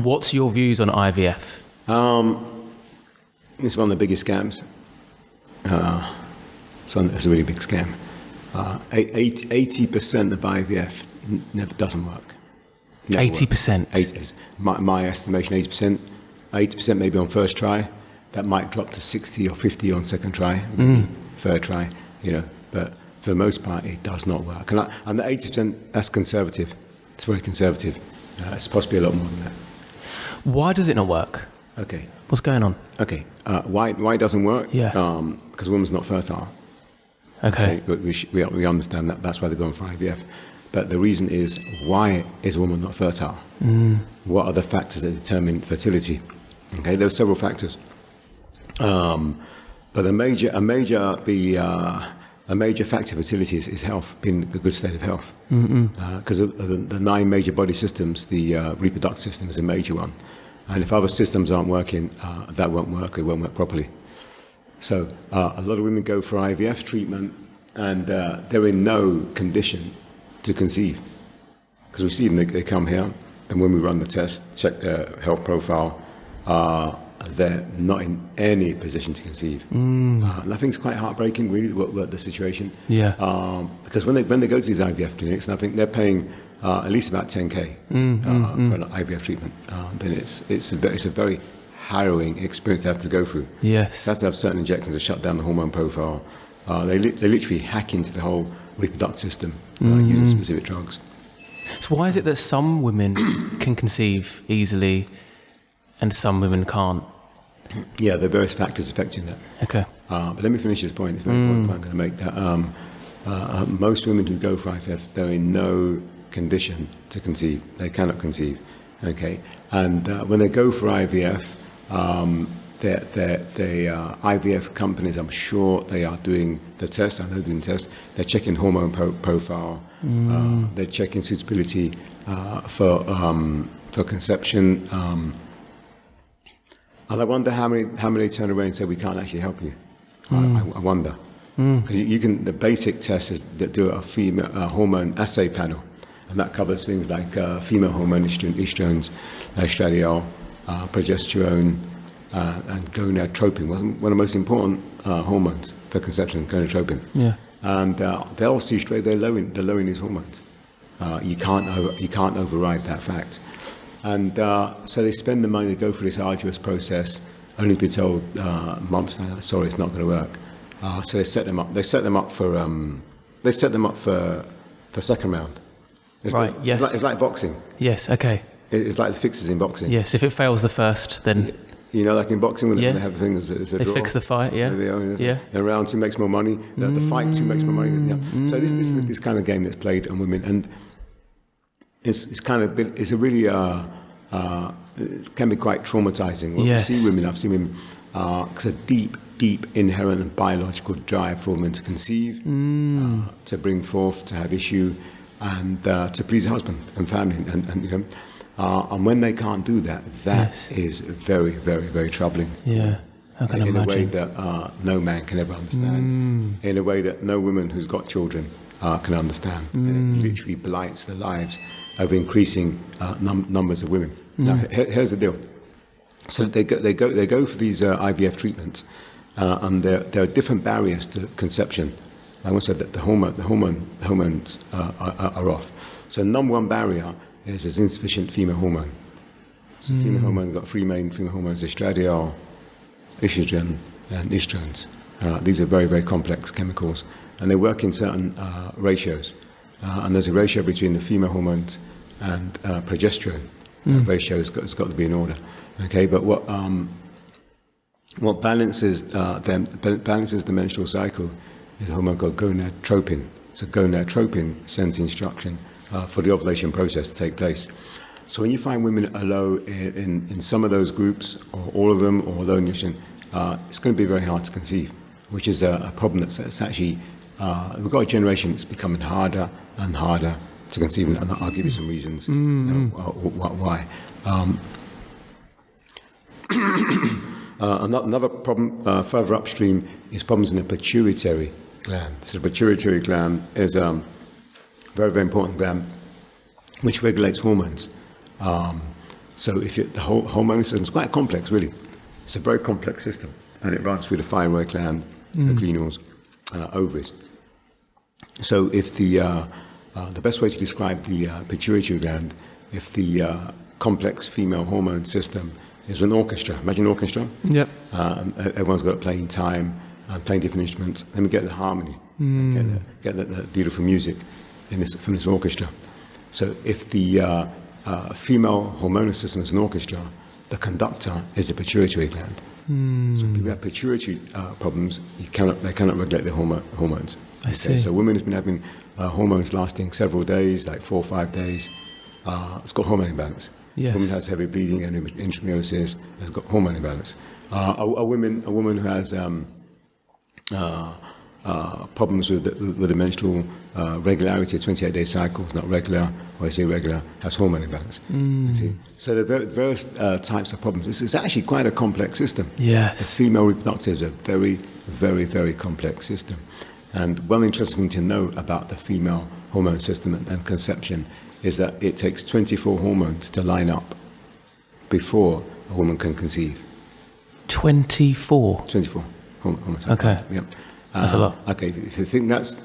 what's your views on IVF? It's one of the biggest scams. It's a really big scam. 80% of IVF never doesn't work. 80%? 80 my estimation, 80%. 80% maybe on first try. That might drop to 60 or 50 on second try, maybe third try, but for the most part, it does not work. And the 80%, that's conservative. It's very conservative. It's possibly a lot more than that. Why does it not work? Okay. What's going on? Okay. Why it doesn't work? Yeah. Because a woman's not fertile. Okay. We understand that. That's why they're going for IVF. But the reason is, why is a woman not fertile? What are the factors that determine fertility? Okay, there are several factors. But a major factor of fertility is health, being in a good state of health. Because of the 9 major body systems, the reproductive system is a major one. And if other systems aren't working, that won't work. It won't work properly. So a lot of women go for IVF treatment, and they're in no condition to conceive. Because we see them, they come here, and when we run the test, check their health profile, they're not in any position to conceive. And I think it's quite heartbreaking, really, what the situation. Yeah. Because when they go to these IVF clinics, and I think they're paying at least about 10K for an IVF treatment, then it's a very harrowing experience to have to go through. Yes. They have to have certain injections to shut down the hormone profile. They literally hack into the whole reproductive system using specific drugs. So why is it that some women can conceive easily and some women can't? Yeah, there are various factors affecting that. Okay. But let me finish this point. It's a very important point I'm going to make. That most women who go for IVF, they're in no condition to conceive. They cannot conceive. Okay. And when they go for IVF, the IVF companies, I'm sure they are doing the tests. I know they're doing tests. They're checking hormone profile. They're checking suitability for conception. And I wonder how many turn away and say, we can't actually help you. I wonder. Because the basic test is that do a female hormone assay panel, and that covers things like female hormone, estrogens, estradiol, progesterone, and gonadotropin. One of the most important hormones for conception, gonadotropin. Yeah. And they'll see straight they're lowering these hormones. You can't override that fact. And so they spend the money to go through this arduous process, only to be told months now, sorry, it's not going to work. So they set them up. They set them up for second round. Yes. It's like boxing. Yes. Okay. It's like the fixes in boxing. Yes. If it fails the first, then like in boxing when they have a thing as a draw. They fix the fight. Yeah. And round 2 makes more money. The fight 2 makes more money. Yeah. So this kind of game that's played on women, and it's a really it can be quite traumatizing. When we see women, I've seen women, it's a deep inherent and biological drive for women to conceive, to bring forth, to have issue, and to please a husband and family, and when they can't do that, is very, very, very troubling. Yeah, I can imagine. In a way that no man can ever understand. In a way that no woman who's got children can understand. And it literally blights the lives of increasing numbers of women. Now, here's the deal. So they go for these IVF treatments, and there are different barriers to conception. Like I said, that the hormones are off. So number one barrier is there's insufficient female hormone. So female hormone, got 3 main female hormones: estradiol, estrogen, and estrogens. These are very, very complex chemicals, and they work in certain ratios. And there's a ratio between the female hormones and progesterone. That ratio has got to be in order. Okay, but what balances the menstrual cycle is a hormone called gonadotropin. So gonadotropin sends the instruction for the ovulation process to take place. So when you find women are low in some of those groups, or all of them, or low in estrogen, it's going to be very hard to conceive, which is a problem that's actually, we've got a generation that's becoming harder and harder to conceive, and I'll give you some reasons why. Another problem further upstream is problems in the pituitary gland. So the pituitary gland is a very, very important gland which regulates hormones. So the whole hormonal system is quite complex, really. It's a very complex system, and it runs through the thyroid gland, adrenals, ovaries. So if the best way to describe the pituitary gland, if the complex female hormone system is an orchestra. Imagine an orchestra. Yep. Everyone's got playing time, playing different instruments. Then we get the harmony, get the beautiful music from this orchestra. So if the female hormonal system is an orchestra, the conductor is the pituitary gland. So if people have pituitary problems, they cannot regulate their hormones. I see. So women who've been having hormones lasting several days, like 4 or 5 days, it's got hormone imbalance. Yes. A woman has heavy bleeding and endometriosis has got hormone imbalance. A woman who has problems with the menstrual regularity, 28-day cycle is not regular, or is irregular, has hormone imbalance. You see? So there are various types of problems. It's actually quite a complex system. Yes. The female reproductive is a very, very, very complex system. And one interesting thing to know about the female hormone system and conception is that it takes 24 hormones to line up before a woman can conceive. 24? 24 hormones. Okay. Yep. That's a lot. Okay, if you think that's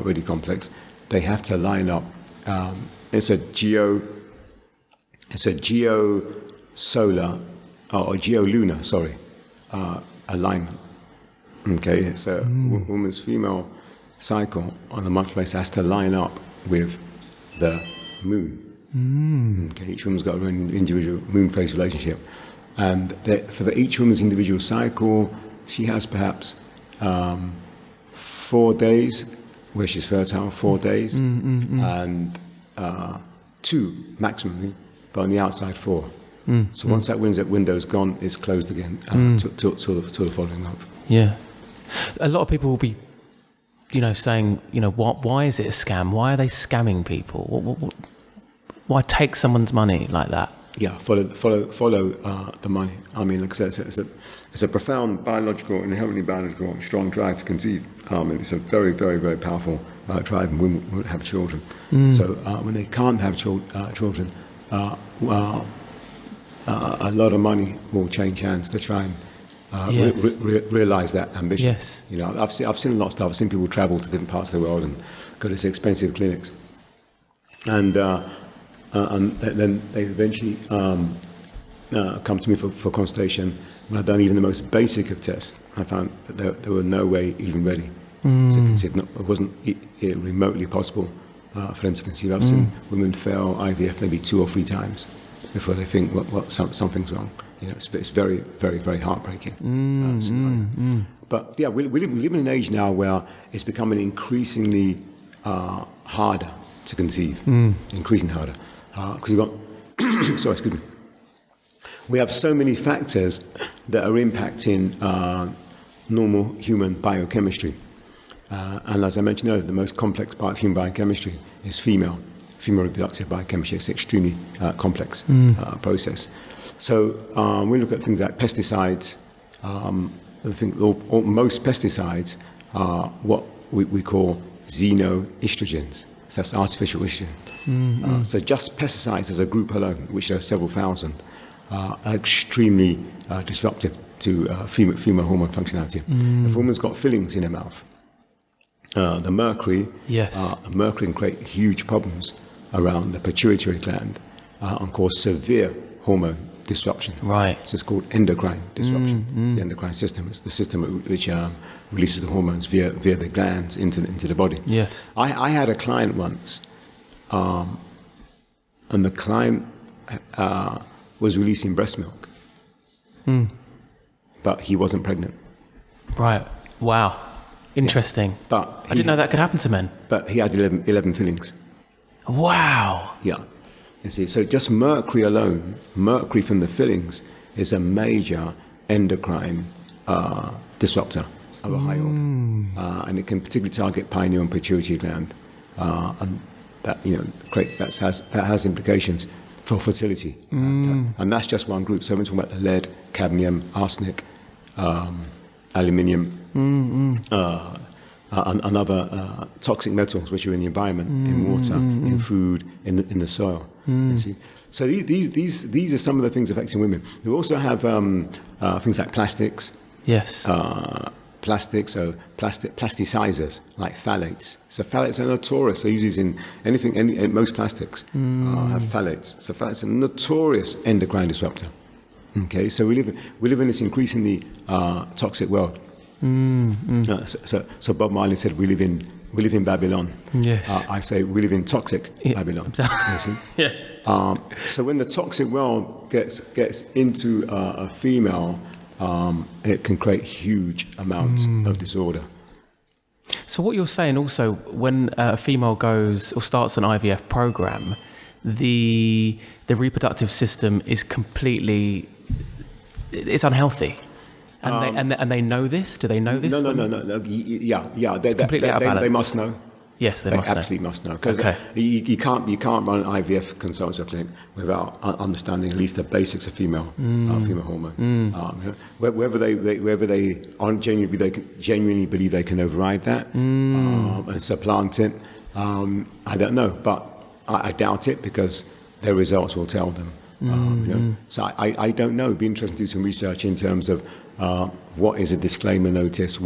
really complex, they have to line up. It's a geosolar or geolunar, alignment. Okay, so a woman's female cycle on a monthly basis has to line up with the moon. Okay, each woman's got her own individual moon phase relationship, and for each woman's individual cycle, she has perhaps 4 days where she's fertile, 4 days, and 2 maximally, but on the outside 4. So once that window's gone, it's closed again till the following month. Yeah. A lot of people will be, saying, why is it a scam? Why are they scamming people? Why take someone's money like that? Yeah, follow the money. I mean, like I said, it's a profound inherently biological, strong drive to conceive. It's a very, very, very powerful drive, and women won't have children. So when they can't have children, a lot of money will change hands to try and realize that ambition. Yes. I've seen a lot of stuff. I've seen people travel to different parts of the world and go to these expensive clinics, and then they eventually come to me for consultation. When I've done even the most basic of tests, I found that there were no way even ready to conceive. It wasn't remotely possible for them to conceive. I've seen women fail IVF maybe 2 or 3 times before they think something's wrong. It's very, very, very heartbreaking. But yeah, we live in an age now where it's becoming increasingly harder to conceive, increasingly harder, because we've got. Sorry, excuse me. We have so many factors that are impacting normal human biochemistry. And as I mentioned earlier, the most complex part of human biochemistry is female reproductive biochemistry. It's an extremely complex process. So we look at things like pesticides. I think most pesticides are what we call xenoestrogens. So that's artificial estrogen. So just pesticides as a group alone, which are several thousand, are extremely disruptive to female hormone functionality. If a woman's got fillings in her mouth, the mercury can create huge problems around the pituitary gland and cause severe hormone disruption. Right. So it's called endocrine disruption. It's the endocrine system. It's the system which releases the hormones via the glands into the body. Yes. I had a client once, and the client was releasing breast milk, but he wasn't pregnant. Right. Wow. Interesting. Yeah. But I didn't know that could happen to men. But he had 11 fillings. Wow. Yeah. You see, so just mercury alone, mercury from the fillings, is a major endocrine disruptor of a high order, and it can particularly target pineal and pituitary gland, and that has implications for fertility, and that's just one group. So we're talking about the lead, cadmium, arsenic, aluminium, and other toxic metals which are in the environment, in water, in food, in the soil. You see? So these are some of the things affecting women. We also have things like plastics. Yes. Plasticizers like phthalates. So phthalates are notorious. They're used in most plastics have phthalates. So phthalates are a notorious endocrine disruptor. Okay, so we live in this increasingly toxic world. So Bob Marley said we live in Babylon. Yes. I say we live in toxic Babylon. You see? Yeah. So when the toxic world gets into a female, it can create huge amounts of disorder. So what you're saying also, when a female goes or starts an IVF program, the reproductive system is completely, it's unhealthy. And they know this? Do they know this? No. Yeah. It's completely out of balance. They must know. Yes, they must absolutely must know, because Okay. you can't run an IVF consultancy clinic without understanding at least the basics of female hormone. Whether they aren't genuinely believe they can override that and supplant it, I don't know, but I doubt it, because their results will tell them. So I don't know. It'd be interesting to do some research in terms of what is a disclaimer notice,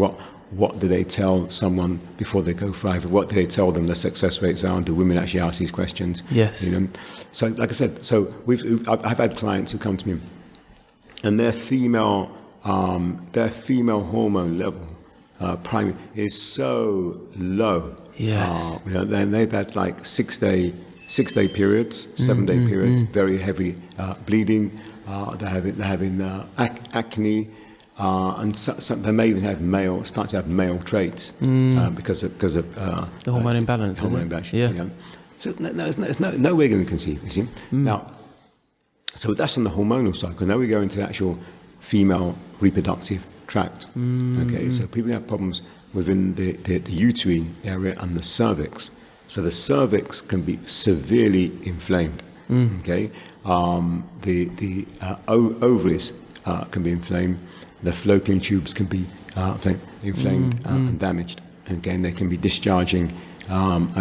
what do they tell someone before they go for IVF? What do they tell them the success rates are? And do women actually ask these questions? Yes. So like I said, I've had clients who come to me, and their female hormone level primary is so low. Yes. Then they've had like 6 day periods, 7 day periods, very heavy bleeding. They're having acne. And they may even start to have male traits because of the hormone imbalance. Yeah. So there's no way going to conceive. You see. Now, so that's on the hormonal cycle. Now we go into the actual female reproductive tract. Okay, so people have problems within the uterine area and the cervix. So the cervix can be severely inflamed. Okay, the ovaries can be inflamed. The fallopian tubes can be inflamed and damaged. And again, they can be discharging and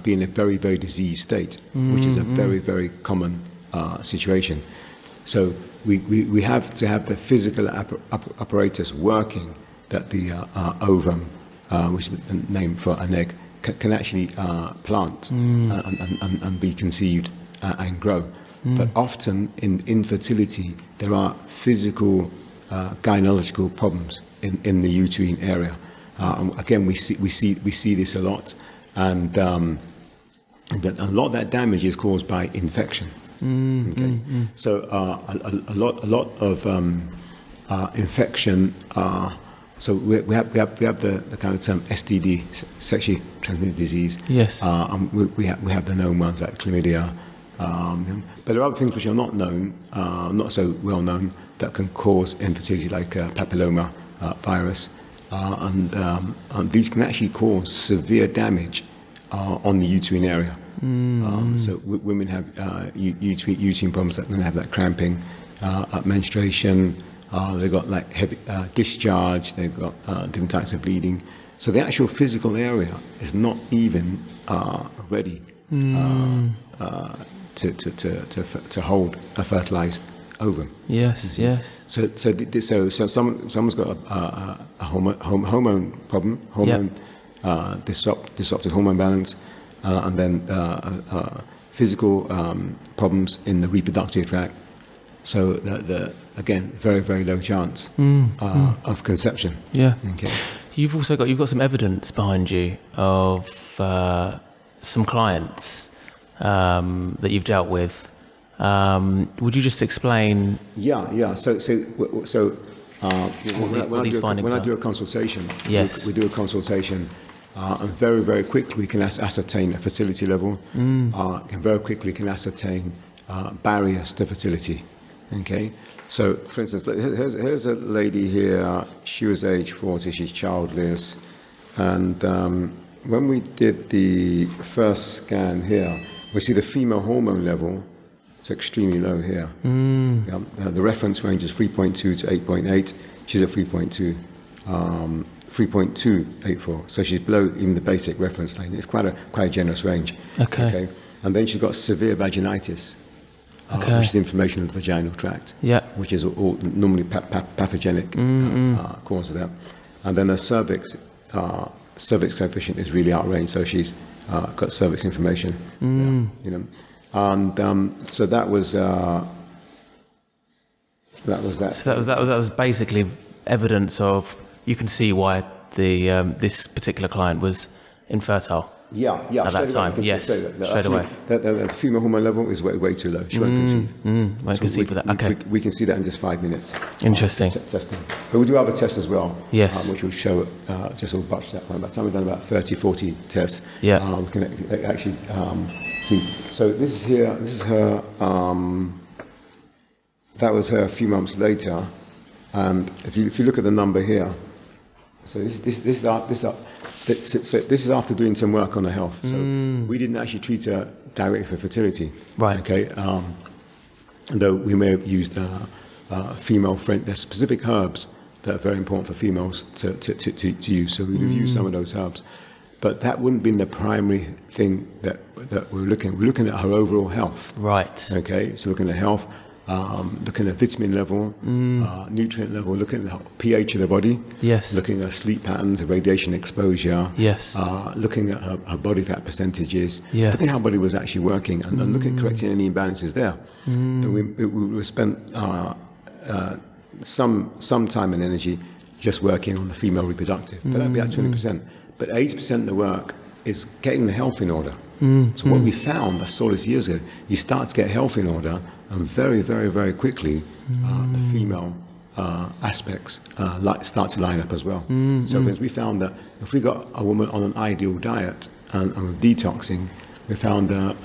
be in a very, very diseased state, which is a very, very common situation. So we have to have the physical apparatus working that the ovum, which is the name for an egg, can actually plant and be conceived and grow. But often in infertility, there are physical gynecological problems in the uterine area. Again, we see this a lot, and a lot of that damage is caused by infection. Okay, so a lot of infection. So we have the kind of term STD, sexually transmitted disease. Yes. We have the known ones like chlamydia. But there are other things which are not known, not so well known, that can cause infertility, like papilloma virus, and these can actually cause severe damage on the uterine area. So women have uterine problems that can have that cramping, menstruation. They've got like heavy discharge. They've got different types of bleeding. So the actual physical area is not even ready to hold a fertilized ovum. Yes, yes. So someone's got a hormone problem, disrupted hormone balance, and then physical problems in the reproductive tract. So again, very, very low chance of conception. Yeah. Okay. You've got some evidence behind you of some clients that you've dealt with. Would you just explain? Yeah. So when I do a consultation, yes, we do a consultation, and very, very quickly we can ascertain a fertility level, and very quickly can ascertain barriers to fertility. Okay. So, for instance, here's a lady here. She was age 40. She's childless, and when we did the first scan here, we see the female hormone level. It's extremely low here. The reference range is 3.2 to 8.8. She's at 3.2. 3.284. So she's below even the basic reference line. It's quite a generous range. Okay. And then she's got severe vaginitis, Okay. which is inflammation of the vaginal tract, Yeah. which is all normally pathogenic cause of that. And then her cervix coefficient is really outranged, so she's got cervix inflammation. You know, and so that was that. So that was basically evidence of, you can see why this particular client was infertile. Yeah. At that time, yes, straight away. The female hormone level is way too low. She won't conceive. Won't conceive for that. Okay. We can see that in just 5 minutes. Interesting. Testing. But we do have a test as well. Yes. Which will show just all batch that one. By the time we've done about 30, 40 tests, Yeah. We can actually see. So this is here. This is her. That was her a few months later, and if you look at the number here, so this is after doing some work on her health. So we didn't actually treat her directly for fertility. Right. Okay. Though we may have used there's specific herbs that are very important for females to use. So we've used some of those herbs, but that wouldn't be the primary thing that we're looking at. We're looking at her overall health. Right. Okay. So looking at health. Looking at vitamin level, nutrient level, looking at the pH of the body, Yes. looking at sleep patterns, radiation exposure, Yes. Looking at her body fat percentages, Yes. looking at how her body was actually working, and looking at correcting any imbalances there. But we spent some time and energy just working on the female reproductive, but that'd be at 20%. But 80% of the work is getting the health in order. So what we found, I saw this years ago, you start to get health in order, and very, very, very quickly, the female aspects start to line up as well. So for instance, we found that if we got a woman on an ideal diet and with detoxing, we found that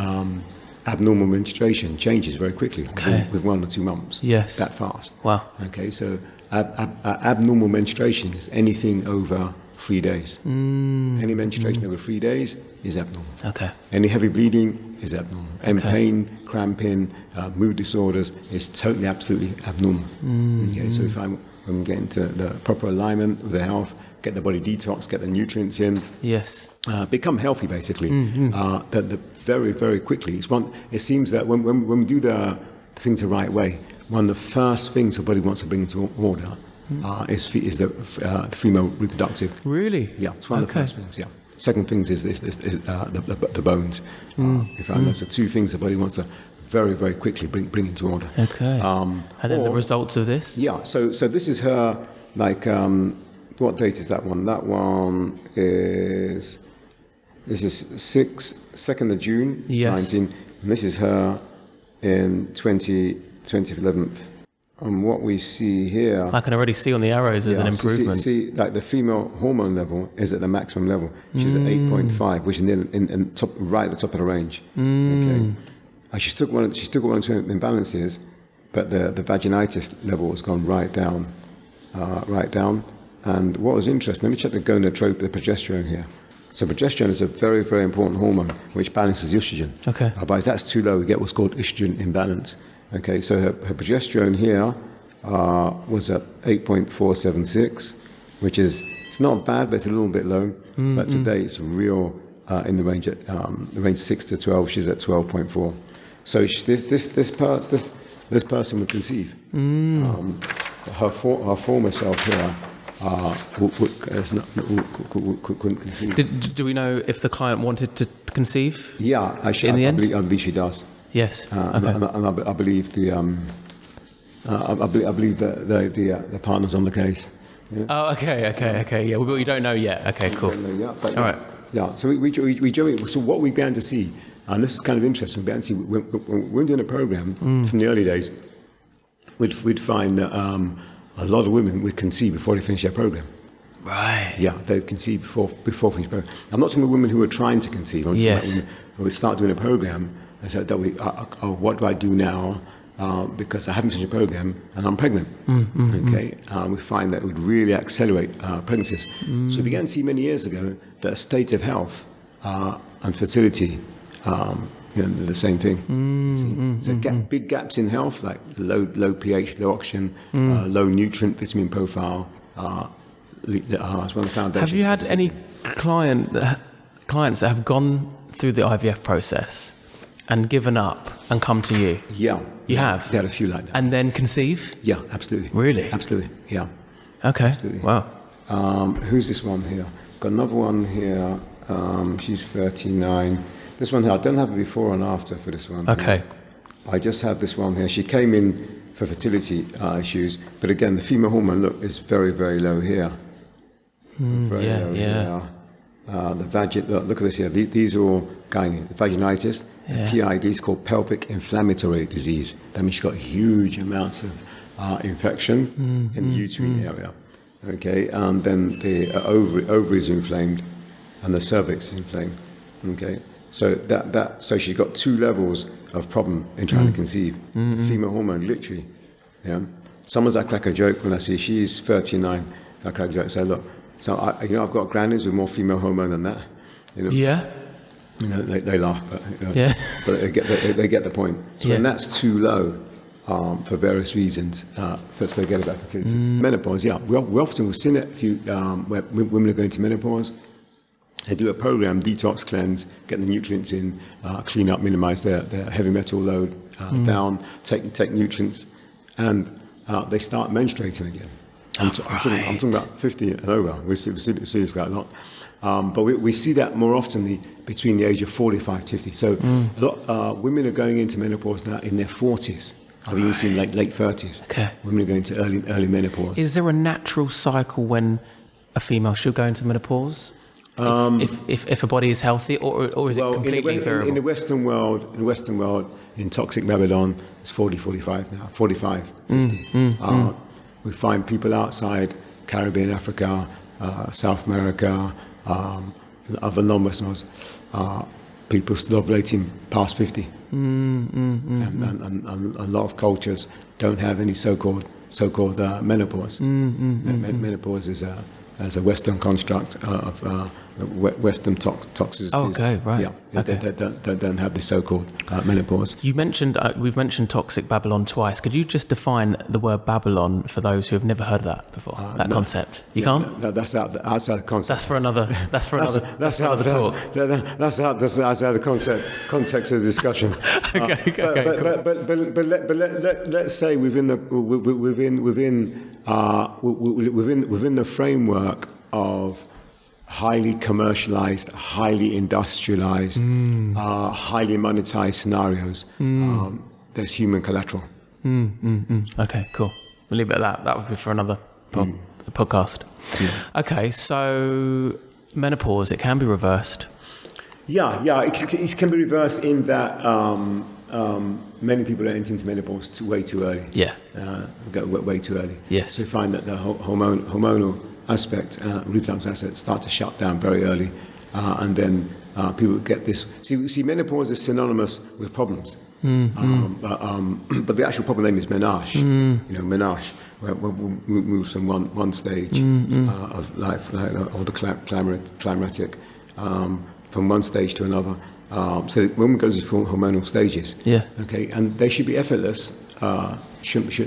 abnormal menstruation changes very quickly with 1 or 2 months. Yes. That fast. Wow. Okay, so abnormal menstruation is anything over 3 days. Any menstruation over 3 days is abnormal. Okay. Any heavy bleeding is abnormal. And pain, cramping, mood disorders is totally, absolutely abnormal. Okay, so when we get into the proper alignment with the health, get the body detox, get the nutrients in, Yes. become healthy basically, that very, very quickly. It seems that when we do the things the right way, one of the first things the body wants to bring into order is the female reproductive. Really? Yeah, it's one of the first things. Yeah. Second things is the bones. In fact, those are 2 things the body wants to very, very quickly bring into order. Okay. And then the results of this? Yeah. So this is her. What date is that one? That one is. This is 2nd of June, Yes. 19. And this is her in 2011. And what we see here, I can already see on the arrows there's an improvement. See, like the female hormone level is at the maximum level. She's at 8.5, which is in top, right at the top of the range. Okay. And she still got one or two imbalances, but the vaginitis level has gone right down. And what was interesting, let me check the gonadotropin, the progesterone here. So progesterone is a very, very important hormone which balances estrogen. Okay. Otherwise, that's too low. We get what's called estrogen imbalance. Okay, so her progesterone here was at 8.476, which is, it's not bad, but it's a little bit low. But today it's real in the range 6 to 12. She's at 12.4. So this person would conceive. Her former self here couldn't conceive. Do we know if the client wanted to conceive? Yeah, I believe she does. Yes. And I believe the partner's on the case. Yeah. Oh, okay. Yeah, well, you don't know yet. Okay, cool. All right. Yeah. So we generally, so what we began to see, and this is kind of interesting. We began to see when we're doing a program from the early days, we'd find that a lot of women would conceive before they finish their program. Right. Yeah, they'd conceive before finishing program. I'm not talking about women who are trying to conceive. I'm talking about women who would start doing a program and say, what do I do now? Because I haven't finished a program and I'm pregnant. Okay, we find that it would really accelerate pregnancies. So we began to see many years ago that a state of health and fertility, they're the same thing. So big gaps in health, like low pH, low oxygen, low nutrient vitamin profile, it's one of the foundations. Have you had any clients that have gone through the IVF process and given up and come to you? Yeah. You have? We had a few like that. And then conceive? Yeah, absolutely. Really? Absolutely, yeah. Okay. Absolutely. Wow. Who's this one here? Got another one here. She's 39. This one here, I don't have a before and after for this one. Okay. I just have this one here. She came in for fertility issues, but again, the female hormone look is very, very low here. Very low here. Look at this here. These are all gynae. The vaginitis, the PID is called pelvic inflammatory disease. That means she's got huge amounts of infection in the uterine area. Okay, and then the ovaries are inflamed, and the cervix is inflamed. Okay, so so she's got two levels of problem in trying to conceive. The female hormone, literally. Yeah. Sometimes I crack a joke when I see she's 39. I crack a joke and say, look, so I've got grannies with more female hormone than that. You know? Yeah. You know, they laugh, but but they get the point. So when that's too low, for various reasons, forget about fertility. Menopause, we often will see it if where women are going to menopause. They do a program, detox cleanse, get the nutrients in, clean up, minimize their heavy metal load down, take nutrients, and they start menstruating again. I'm talking about 50 and over. We see this quite a lot. But we see that more often between the age of 45 to 50. So a lot, women are going into menopause now in their 40s. I've even seen late 30s. Okay. Women are going to early menopause. Is there a natural cycle when a female should go into menopause? If a body is healthy, or is it completely variable? In the Western world, in toxic Babylon, it's 40, 45 now, 45, 50. We find people outside Caribbean, Africa, South America, other non-Western worlds, people still ovulating past 50. And a lot of cultures don't have any so-called menopause. Menopause is a Western construct of Western toxicities. Oh, okay, right. Yeah, okay. They don't have the so-called menopause. You mentioned we've mentioned toxic Babylon twice. Could you just define the word Babylon for those who have never heard of that before? That concept. You can't. No, that's outside the concept. That's for another. That's another talk. That's outside the context of the discussion. Okay, cool. But let's say within the framework of highly commercialized, highly industrialized, highly monetized scenarios, there's human collateral. Okay, cool. We'll leave it at that. That would be for another podcast. Yeah. Okay, so menopause, it can be reversed. Yeah, it can be reversed in that many people are entering into menopause way too early. Yeah. Way too early. Yes. So we find that the hormonal aspect, reproductive aspect, start to shut down very early, and then people get this. See, menopause is synonymous with problems, but the actual problem name is menage. Menage, where we move from one stage of life, or the climatic, from one stage to another. So the woman goes through hormonal stages. Yeah. Okay, and they should be effortless. They're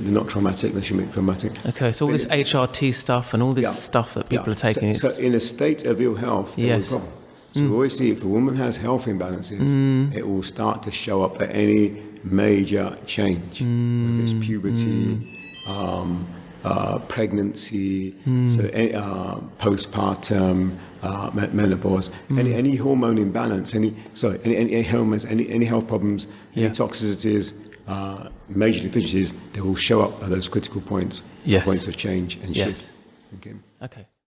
not traumatic. They shouldn't be traumatic. Okay, so all this HRT stuff and all this stuff that people are taking. So in a state of ill health, there's a problem. So we always see if a woman has health imbalances, it will start to show up at any major change, whether it's puberty, pregnancy, postpartum, menopause, any hormone imbalance, any hormones, any health problems, any toxicities, major deficiencies, they will show up at those critical points, points of change and shift. Okay.